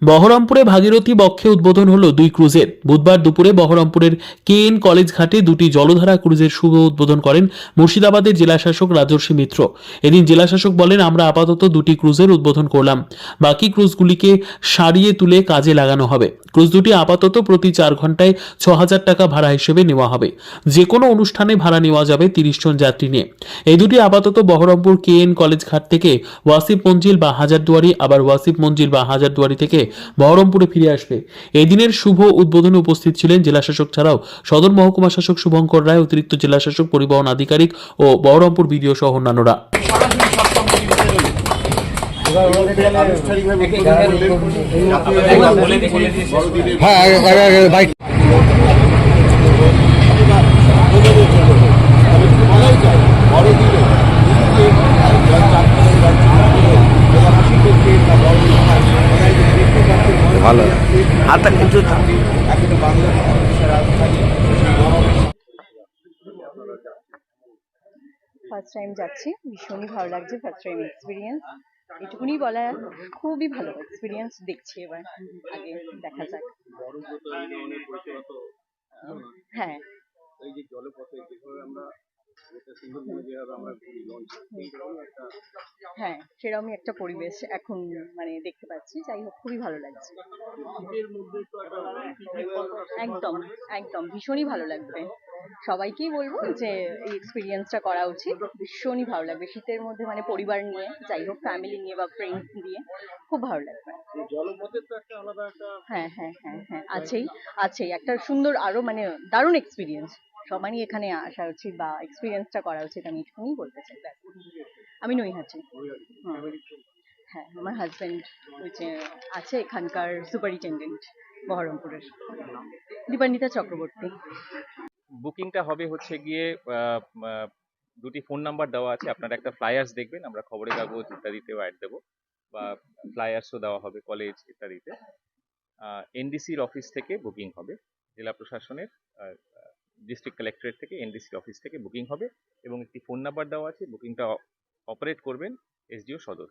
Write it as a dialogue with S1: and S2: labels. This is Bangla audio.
S1: বহরমপুরে ভাগীরথী বক্ষে উদ্বোধন হলো দুই ক্রুজের। বুধবার দুপুরে বহরমপুরের কেএন কলেজ ঘাটে দুটি জলধারা ক্রুজের শুভ উদ্বোধন করেন মুর্শিদাবাদের জেলাশাসক রাজর্ষি মিত্র। এদিন জেলাশাসক বলেন, আমরা আপাতত দুটি ক্রুজের উদ্বোধন করলাম, বাকি ক্রুজগুলিকে সারিয়ে তুলে কাজে লাগানো হবে। ক্রুজ দুটি আপাতত প্রতি 4 ঘন্টায় 6,000 টাকা ভাড়া হিসেবে নেওয়া হবে। যে কোনো অনুষ্ঠানে ভাড়া নেওয়া যাবে 30 জন যাত্রী নিয়ে। এই দুটি আপাতত বহরমপুর কেএন কলেজ ঘাট থেকে ওয়াসিফ মঞ্জিল বা হাজারদুয়ারি, আবার ওয়াসিফ মঞ্জিল বা হাজারদুয়ারি থেকে বহরমপুরে ফিরে আসবে। এই দিনের শুভ উদ্বোধনে উপস্থিত ছিলেন জেলাশাসক ছাড়াও সদর মহকুমা শাসক শুভঙ্কর রায়, অতিরিক্ত জেলাশাসক, পরিবহন আধিকারিক ও বহরমপুর বিডিও সহ অন্যান্যরা।
S2: ভালো হাতটা কিন্তু
S3: ফার্স্ট টাইম যাচ্ছি, ভীষণই ভালো লাগছে। ফার্স্ট টাইম এক্সপিরিয়েন্স, এটুকুনি বলার। খুবই ভালো এক্সপিরিয়েন্স, দেখছি এবার, আগে দেখা যাক। হ্যাঁ, হ্যাঁ, সেরকমই একটা পরিবেশ এখন মানে দেখতে পাচ্ছি। যাই হোক, খুবই ভালো লাগছে। একদম, একদম ভীষণই ভালো লাগবে। সবাইকেই বলবো যে এই এক্সপিরিয়েন্সটা করা উচিত। ভীষণই ভালো লাগবে শীতের মধ্যে, মানে পরিবার নিয়ে, যাই হোক ফ্যামিলি নিয়ে বা ফ্রেন্ডস নিয়ে, খুব ভালো লাগবে। হ্যাঁ, হ্যাঁ, হ্যাঁ, হ্যাঁ, আছেই, আছেই একটা সুন্দর, আরো মানে দারুণ এক্সপিরিয়েন্স। সবারই এখানে আসা উচিত বা এক্সপিরিয়েন্সটা করা উচিত, আমি এটুকুনি বলতে চাই। ব্যাস। আমি নৈহাটি। হুম। হ্যাঁ, আমার হাজবেন্ড হচ্ছে আছে এখানকার সুপারিনটেন্ডেন্ট বহরমপুরের। দীপান্বিতা চক্রবর্তী।
S4: বুকিংটা হবে হচ্ছে গিয়ে আহ, আহ, দুটি ফোন নাম্বার দেওয়া আছে। আপনারা একটা ফ্লায়ার্স দেখবেন, আমরা খবরের কাগজ ইত্যাদিতেও অ্যাড দেবো, বা ফ্লায়ার্সও দেওয়া হবে কলেজ ইত্যাদিতে। এনডিসির অফিস থেকে বুকিং হবে, জেলা প্রশাসনের ডিস্ট্রিক্ট কালেক্টরেট থেকে এনডিসির অফিস থেকে বুকিং হবে, এবং একটি ফোন নাম্বার দেওয়া আছে। বুকিংটা অপারেট করবেন এসডিও সদর।